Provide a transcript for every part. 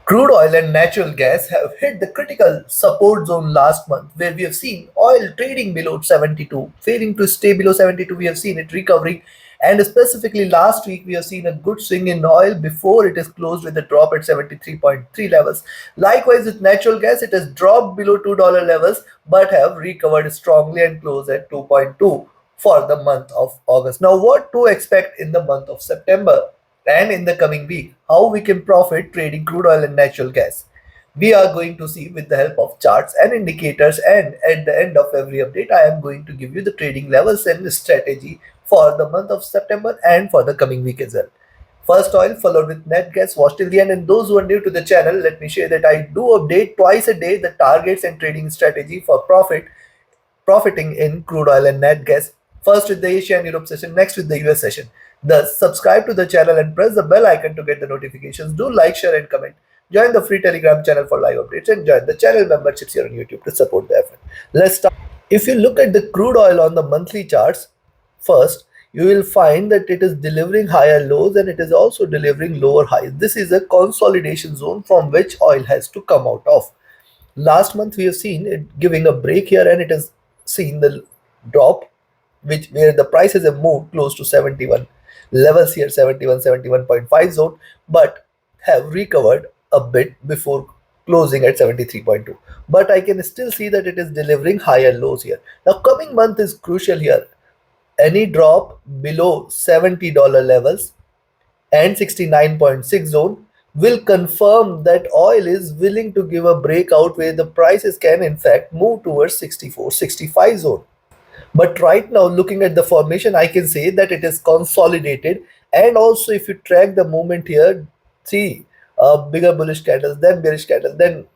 Crude oil and natural gas have hit the critical support zone last month, where we have seen oil trading below 72. Failing to stay below 72, we have seen it recovering. And specifically last week, we have seen a good swing in oil before it is closed with a drop at 73.3 levels. Likewise, with natural gas, it has dropped below $2 levels but have recovered strongly and closed at 2.2 for the month of August. Now, what to expect in the month of September? And in the coming week, how we can profit trading crude oil and natural gas. We are going to see with the help of charts and indicators, and at the end of every update, I am going to give you the trading levels and strategy for the month of September and for the coming week as well. First oil followed with net gas. Watch till the end. And those who are new to the channel, let me share that I do update twice a day the targets and trading strategy for profiting in crude oil and net gas. First with the Asia and Europe session, next with the US session. Thus, subscribe to the channel and press the bell icon to get the notifications. Do like, share, and comment. Join the free Telegram channel for live updates and join the channel memberships here on YouTube to support the effort. Let's start. If you look at the crude oil on the monthly charts, first you will find that it is delivering higher lows and it is also delivering lower highs. This is a consolidation zone from which oil has to come out of. Last month we have seen it giving a break here and it has seen the drop which where the prices have moved close to 71 levels here, 71.5 zone, but have recovered a bit before closing at 73.2. But I can still see that it is delivering higher lows here. Now coming month is crucial here. Any drop below $70 levels and 69.6 zone will confirm that oil is willing to give a breakout where the prices can in fact move towards 64-65 zone. But right now, looking at the formation, I can say that it is consolidated. And also, if you track the movement here, see bigger bullish candles, then bearish candles, then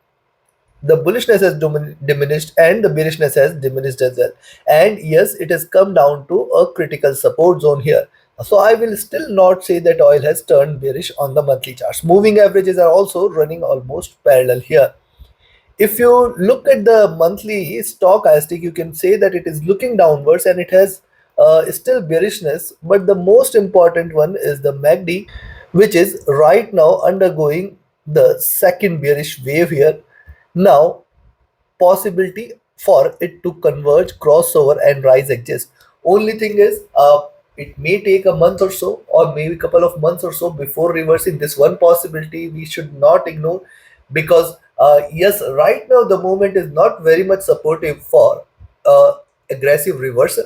the bullishness has diminished and the bearishness has diminished as well. And yes, it has come down to a critical support zone here. So I will still not say that oil has turned bearish on the monthly charts. Moving averages are also running almost parallel here. If you look at the monthly stochastic, you can say that it is looking downwards and it has still bearishness. But the most important one is the MACD, which is right now undergoing the second bearish wave here. Now, possibility for it to converge, crossover, and rise exists. Only thing is, it may take a month or so, or maybe a couple of months or so before reversing. This one possibility we should not ignore because yes, right now the movement is not very much supportive for aggressive reversal.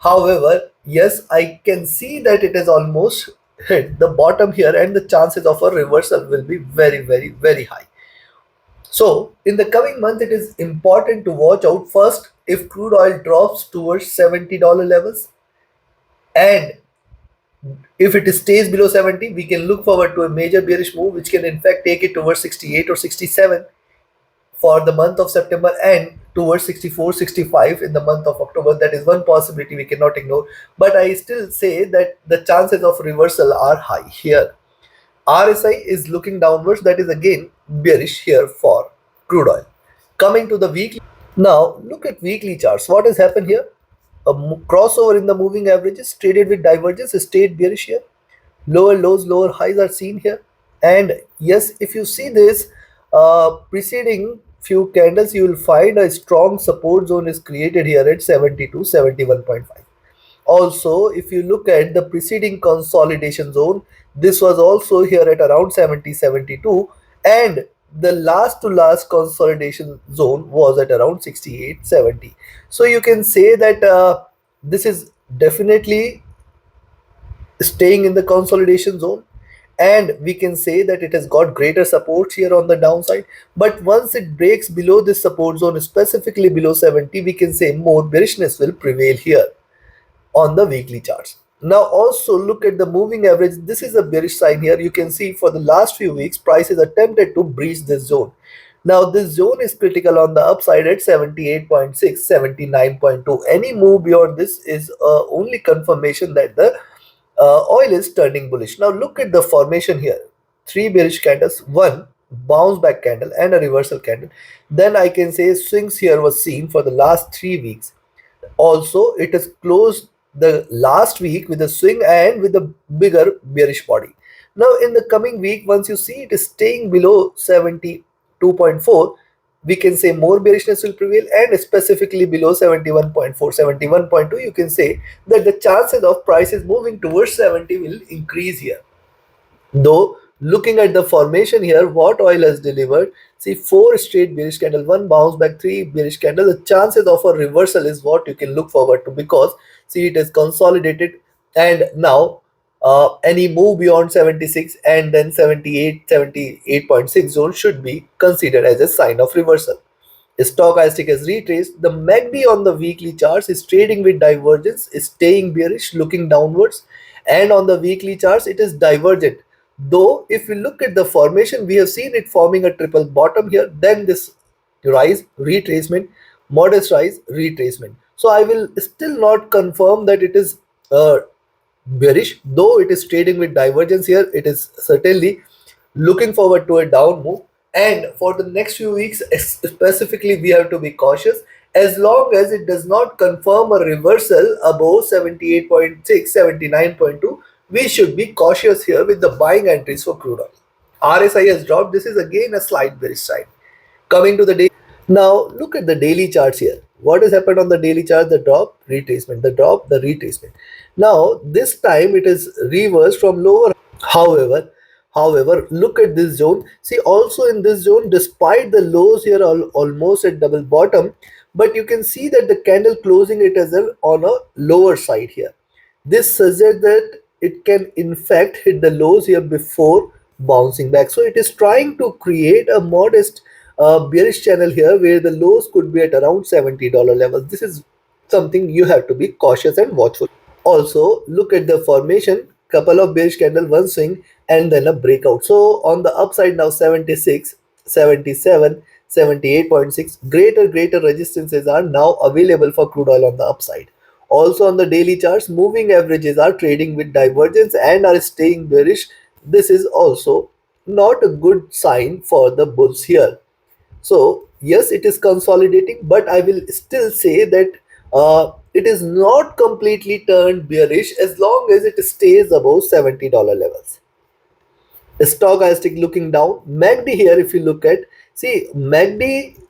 However, yes, I can see that it has almost hit the bottom here, and the chances of a reversal will be very, very, very high. So, in the coming month, it is important to watch out first if crude oil drops towards $70 levels, and if it stays below 70, we can look forward to a major bearish move, which can in fact take it towards 68 or 67 for the month of September and towards 64-65 in the month of October. That is one possibility we cannot ignore. But I still say that the chances of reversal are high here. RSI is looking downwards, that is again bearish here for crude oil. Coming to the weekly, now look at weekly charts. What has happened here? A crossover in the moving averages traded with divergence stayed bearish here. Lower lows, lower highs are seen here. And yes, if you see this preceding few candles, you will find a strong support zone is created here at 72, 71.5. Also, if you look at the preceding consolidation zone, this was also here at around 70, 72, and the last to last consolidation zone was at around 68, 70. So you can say that this is definitely staying in the consolidation zone, and we can say that it has got greater support here on the downside. But once it breaks below this support zone, specifically below 70, we can say more bearishness will prevail here on the weekly charts. Now also look at the moving average. This is a bearish sign here. You can see for the last few weeks prices attempted to breach this zone. Now this zone is critical on the upside at 78.6, 79.2. Any move beyond this is only confirmation that the oil is turning bullish. Now look at the formation here. Three bearish candles, one bounce back candle and a reversal candle. Then I can say swings here was seen for the last 3 weeks. Also, it has closed the last week with a swing and with a bigger bearish body. Now, in the coming week, once you see it is staying below 72.4, we can say more bearishness will prevail, and specifically below 71.4, 71.2, you can say that the chances of prices moving towards 70 will increase here. Though, looking at the formation here, what oil has delivered, see four straight bearish candle, one bounce back, three bearish candle. The chances of a reversal is what you can look forward to, because see it is consolidated, and now any move beyond 76 and then 78, 78.6 zone should be considered as a sign of reversal. Stochastic has retraced. The MACD on the weekly charts is trading with divergence, is staying bearish, looking downwards, and on the weekly charts it is divergent. Though, if we look at the formation, we have seen it forming a triple bottom here, then this rise, retracement, modest rise, retracement. So I will still not confirm that it is bearish, though it is trading with divergence here. It is certainly looking forward to a down move, and for the next few weeks specifically we have to be cautious. As long as it does not confirm a reversal above 78.6, 79.2, we should be cautious here with the buying entries for crude oil. RSI has dropped. This is again a slight bearish sign. Coming to the day. Now look at the daily charts here. What has happened on the daily chart? The drop, retracement, the drop, the retracement. Now this time it is reversed from lower. However, look at this zone. See, also in this zone, despite the lows here are almost at double bottom, but you can see that the candle closing it as well on a lower side here. This suggests that it can in fact hit the lows here before bouncing back. So it is trying to create a modest bearish channel here, where the lows could be at around $70 levels. This is something you have to be cautious and watchful. Also, look at the formation, couple of bearish candle, one swing, and then a breakout. So on the upside now 76, 77, 78.6, greater resistances are now available for crude oil on the upside. Also on the daily charts, moving averages are trading with divergence and are staying bearish. This is also not a good sign for the bulls here. So yes, it is consolidating, but I will still say that it is not completely turned bearish as long as it stays above $70 levels. Stochastic looking down. MACD here, if you look at, see MACD,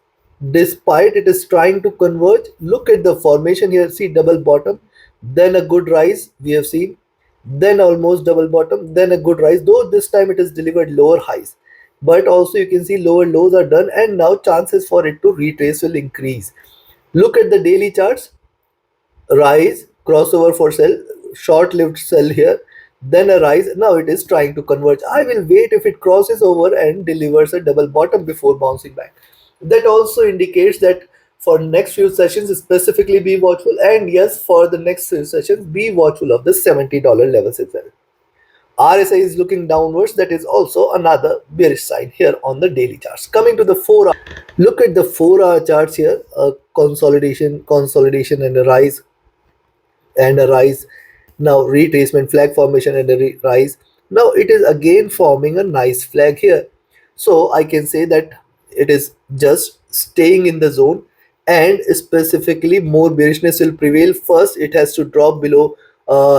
despite it is trying to converge, look at the formation here. See double bottom, then a good rise we have seen, then almost double bottom, then a good rise, though this time it has delivered lower highs, but also you can see lower lows are done, and now chances for it to retrace will increase. Look at the daily charts. Rise, crossover for sell, short-lived sell here, then a rise. Now it is trying to converge. I will wait if it crosses over and delivers a double bottom before bouncing back. That also indicates that for next few sessions specifically be watchful, and yes, for the next few sessions be watchful of the $70 levels as well. RSI is looking downwards. That is also another bearish sign here on the daily charts. Coming to the 4 hour, look at the 4 hour charts here. Consolidation and a rise. Now retracement, flag formation, and a rise. Now it is again forming a nice flag here. So I can say that it is just staying in the zone, and specifically more bearishness will prevail. First it has to drop below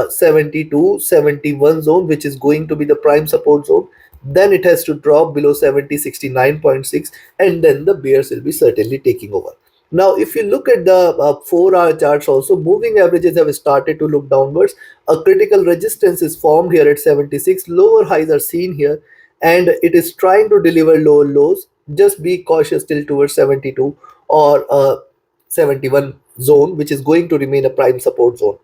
72, 71 zone, which is going to be the prime support zone. Then it has to drop below 70, 69.6, and then the bears will be certainly taking over. Now, if you look at the 4 hour charts, also moving averages have started to look downwards. A critical resistance is formed here at 76. Lower highs are seen here, and it is trying to deliver lower lows. Just be cautious till towards 72 or 71 zone, which is going to remain a prime support zone.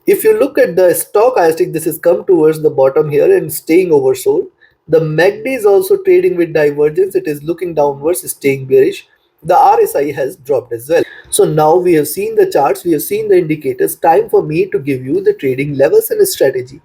If you look at the stochastic, this has come towards the bottom here and staying oversold. The MACD is also trading with divergence. It is looking downwards, staying bearish. The RSI has dropped as well. So now we have seen the charts, we have seen the indicators. Time for me to give you the trading levels and strategy.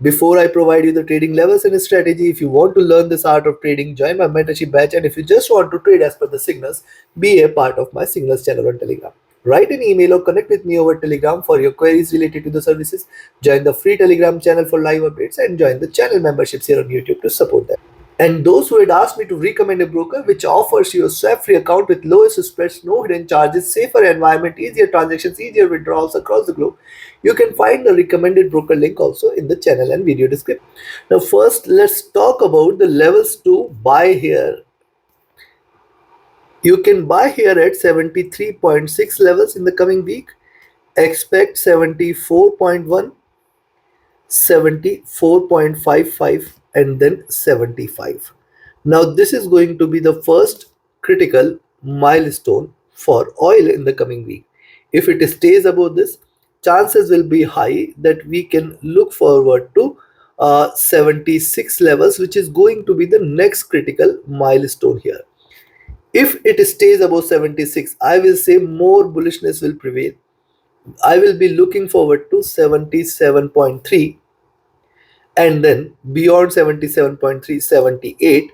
Before I provide you the trading levels and strategy, if you want to learn this art of trading, join my mentorship batch. And if you just want to trade as per the signals, be a part of my signals channel on Telegram. Write an email or connect with me over Telegram for your queries related to the services. Join the free Telegram channel for live updates, and join the channel memberships here on YouTube to support them. And those who had asked me to recommend a broker which offers you a swap-free account with lowest spreads, no hidden charges, safer environment, easier transactions, easier withdrawals across the globe, you can find the recommended broker link also in the channel and video description. Now, first, let's talk about the levels to buy here. You can buy here at 73.6 levels in the coming week. Expect 74.1, 74.55, and then 75. Now, this is going to be the first critical milestone for oil in the coming week. If it stays above this, chances will be high that we can look forward to 76 levels, which is going to be the next critical milestone here. If it stays above 76, I will say more bullishness will prevail. I will be looking forward to 77.3, and then beyond 77.3, 78,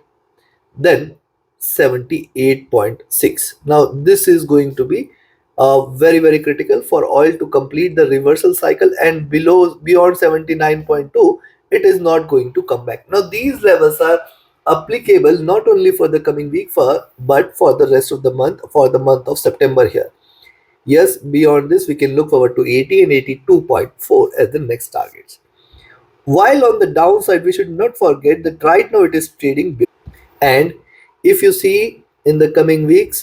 then 78.6. Now this is going to be very critical for oil to complete the reversal cycle, and below beyond 79.2 it is not going to come back. Now these levels are applicable not only for the coming week but for the rest of the month, for the month of September here. Yes, beyond this we can look forward to 80 and 82.4 as the next targets. While on the downside, we should not forget that right now it is trading below. And if you see in the coming week,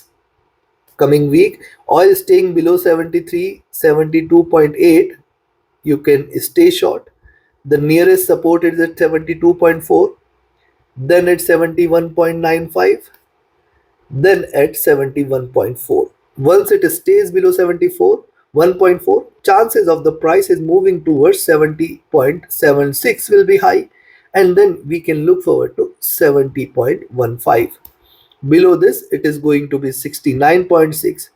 oil staying below 73, 72.8, you can stay short. The nearest support is at 72.4, then at 71.95, then at 71.4. Once it stays below 74, 1.4, chances of the price is moving towards 70.76 will be high, and then we can look forward to 70.15. Below this, it is going to be 69.6,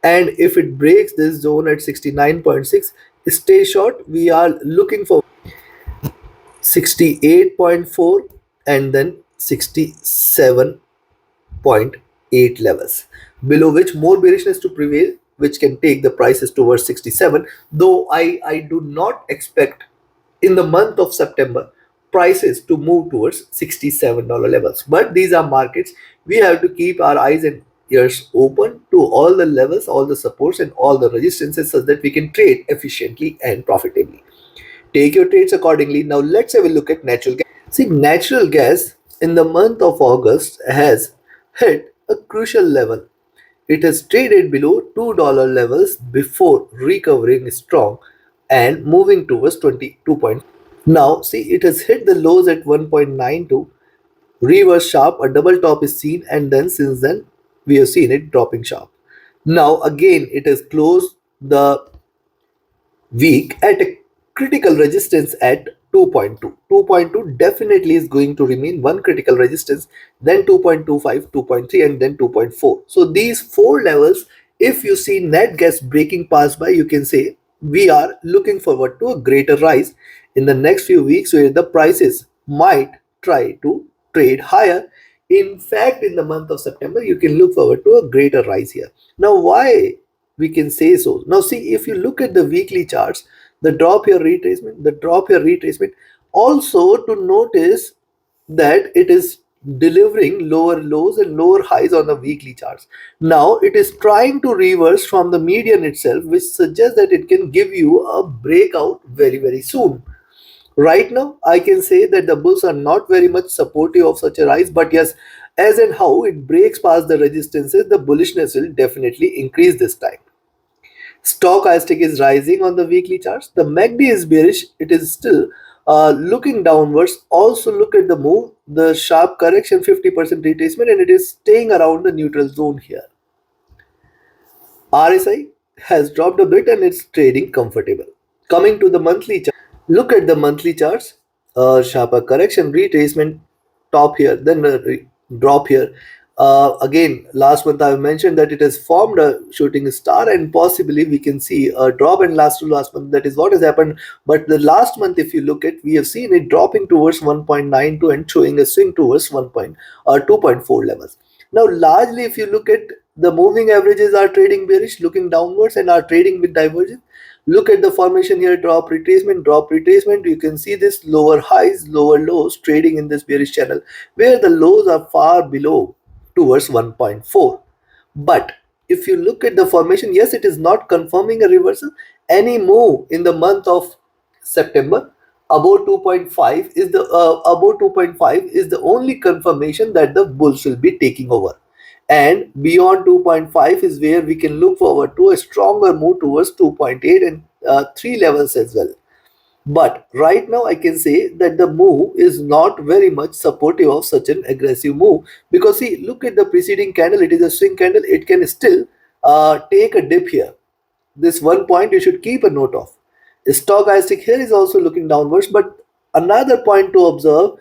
and if it breaks this zone at 69.6, stay short. We are looking for 68.4 and then 67.8 levels, below which more bearishness to prevail, which can take the prices towards 67. Though I do not expect in the month of September prices to move towards $67 levels. But these are markets. We have to keep our eyes and ears open to all the levels, all the supports, and all the resistances so that we can trade efficiently and profitably. Take your trades accordingly. Now let's have a look at natural gas. See, natural gas in the month of August has hit a crucial level. It has traded below $2 levels before recovering strong and moving towards 22. Now, see, it has hit the lows at 1.92, reverse sharp, a double top is seen, and then since then we have seen it dropping sharp. Now, again, it has closed the weak at a critical resistance at 2.2. 2.2 definitely is going to remain one critical resistance, then 2.25, 2.3, and then 2.4. So these four levels, if you see net gas breaking past by, you can say we are looking forward to a greater rise in the next few weeks where the prices might try to trade higher. In fact, in the month of September, you can look forward to a greater rise here. Now, why we can say so? Now, see, if you look at the weekly charts, the drop here retracement, also to notice that it is delivering lower lows and lower highs on the weekly charts. Now, it is trying to reverse from the median itself, which suggests that it can give you a breakout very soon. Right now, I can say that the bulls are not very much supportive of such a rise, but yes, as and how it breaks past the resistances, the bullishness will definitely increase this time. Stochastic is rising on the weekly charts. The MACD is bearish. It is still looking downwards. Also, look at the move, the sharp correction, 50% retracement, and it is staying around the neutral zone here. RSI has dropped a bit and it's trading comfortable. Coming to the monthly chart, look at the monthly charts. Sharper correction, retracement, top here, then a drop here. Again, last month I mentioned that it has formed a shooting star, and possibly we can see a drop in last to last month. That is what has happened. But the last month, if you look at, we have seen it dropping towards 1.92 and showing a swing towards 2.4 levels. Now, largely, if you look at the moving averages are trading bearish, looking downwards, and are trading with divergence. Look at the formation here, drop retracement. You can see this lower highs, lower lows trading in this bearish channel where the lows are far below towards 1.4. But if you look at the formation, yes, it is not confirming a reversal. Any move in the month of September above 2.5 is the only confirmation that the bulls will be taking over. And beyond 2.5 is where we can look forward to a stronger move towards 2.8 and 3 levels as well. But right now, I can say that the move is not very much supportive of such an aggressive move, because see, look at the preceding candle. It is a swing candle. It can still take a dip here. This one point you should keep a note of. Stochastic here is also looking downwards, but another point to observe,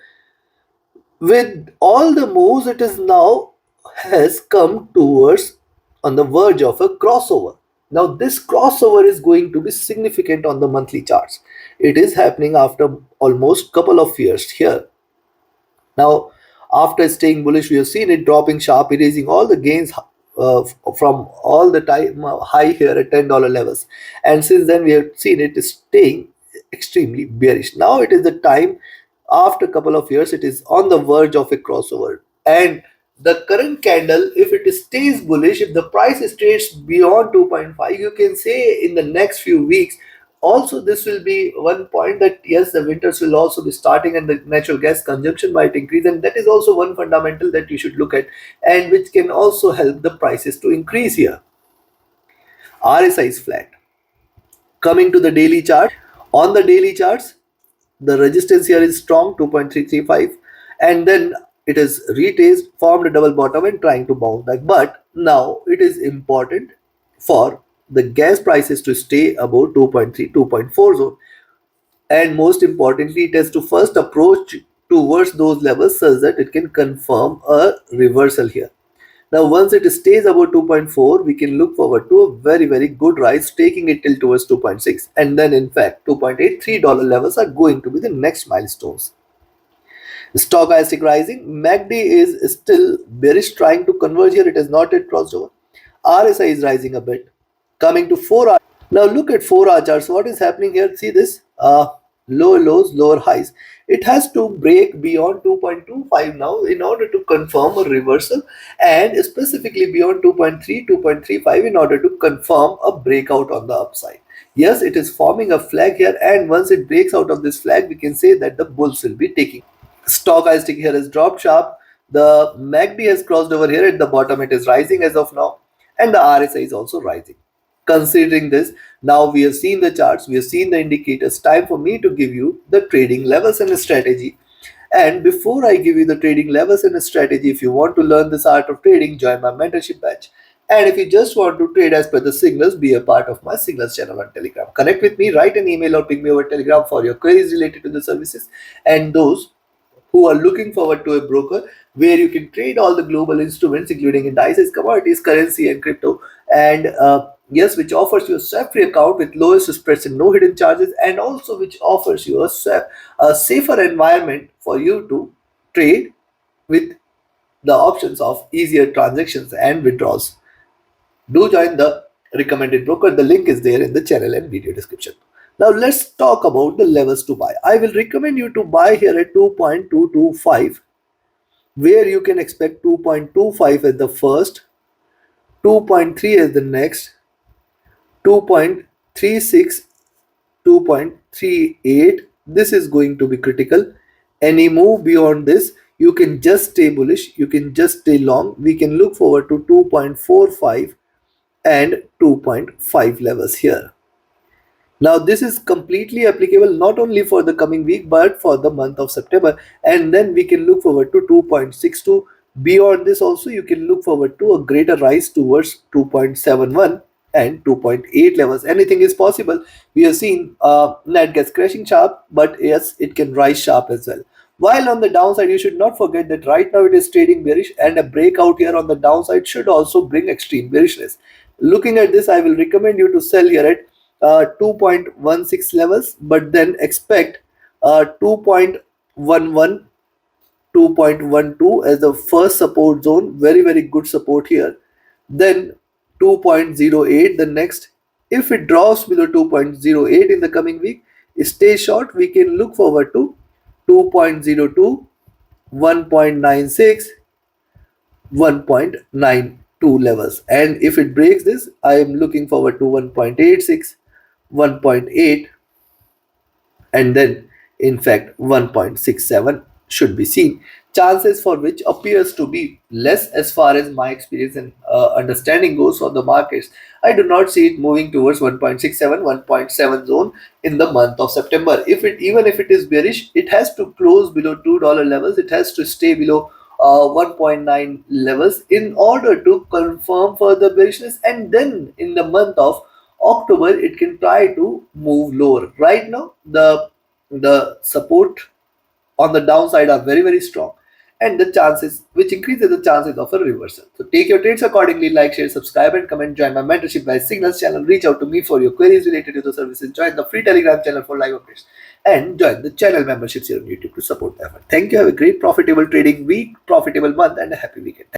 with all the moves it is now has come towards on the verge of a crossover. Now this crossover is going to be significant on the monthly charts. It is happening after almost couple of years here. Now, after staying bullish, we have seen it dropping sharp, erasing all the gains from all the time high here at $10 levels. And since then, we have seen it is staying extremely bearish. Now it is the time, after a couple of years, it is on the verge of a crossover. And the current candle, if it stays bullish, if the price stays beyond 2.5, you can say in the next few weeks, also this will be one point that yes, the winters will also be starting and the natural gas consumption might increase, and that is also one fundamental that you should look at, and which can also help the prices to increase here. RSI is flat. Coming to the daily chart, on the daily charts, the resistance here is strong, 2.335, and then it is retraced, formed a double bottom and trying to bounce back. But now it is important for the gas prices to stay above 2.3 2.4 zone, and most importantly it has to first approach towards those levels such that it can confirm a reversal here. Now once it stays above 2.4, we can look forward to a very good rise, taking it till towards 2.6, and then in fact 2.8 $3 levels are going to be the next milestones. Stochastic rising, MACD is still bearish, trying to converge here. It has not yet crossed over. RSI is rising a bit. Coming to 4 hour. Now look at 4 hour charts. What is happening here? See this lower lows, lower highs. It has to break beyond 2.25 now in order to confirm a reversal, and specifically beyond 2.3, 2.35 in order to confirm a breakout on the upside. Yes, it is forming a flag here, and once it breaks out of this flag, we can say that the bulls will be taking. Stochastic here has dropped sharp. The MACD has crossed over here at the bottom. It is rising as of now, and the RSI is also rising. Considering this, now we have seen the charts, we have seen the indicators. Time for me to give you the trading levels and strategy. And before I give you the trading levels and strategy, if you want to learn this art of trading, join my mentorship batch. And if you just want to trade as per the signals, be a part of my signals channel on Telegram. Connect with me, write an email or ping me over Telegram for your queries related to the services. And those who are looking forward to a broker where you can trade all the global instruments, including indices, commodities, currency, and crypto. And yes, which offers you a swap-free account with lowest spreads and no hidden charges, and also which offers you a safer environment for you to trade with the options of easier transactions and withdrawals. Do join the recommended broker. The link is there in the channel and video description. Now let's talk about the levels to buy. I will recommend you to buy here at 2.225, where you can expect 2.25 as the first, 2.3 as the next, 2.36, 2.38. This is going to be critical. Any move beyond this, you can just stay bullish, you can just stay long. We can look forward to 2.45 and 2.5 levels here. Now, this is completely applicable not only for the coming week but for the month of September, and then we can look forward to 2.62. Beyond this, also, you can look forward to a greater rise towards 2.71 and 2.8 levels. Anything is possible. We have seen net gas crashing sharp, but yes, it can rise sharp as well. While on the downside, you should not forget that right now it is trading bearish, and a breakout here on the downside should also bring extreme bearishness. Looking at this, I will recommend you to sell here at 2.16 levels, but then expect 2.11, 2.12 as the first support zone. Very good support here. Then 2.08 the next If it drops below 2.08 in the coming week, stay short. We can look forward to 2.02, 1.96, 1.92 levels. And if it breaks this, I am looking forward to 1.86, 1.8, and then in fact 1.67 should be seen, chances for which appears to be less as far as my experience and understanding goes on the markets. I do not see it moving towards 1.67, 1.7 zone in the month of September. If it, even if it is bearish, it has to close below $2 levels, it has to stay below 1.9 levels in order to confirm further bearishness, and then in the month of October it can try to move lower. Right now the support on the downside are very strong, and the chances, which increases the chances of a reversal. So take your trades accordingly. Like, share, subscribe, and comment. Join my mentorship by Signals channel. Reach out to me for your queries related to the services. Join the free Telegram channel for live updates, and join the channel memberships here on YouTube to support the effort. Thank you. Have a great profitable trading week, profitable month, and a happy weekend.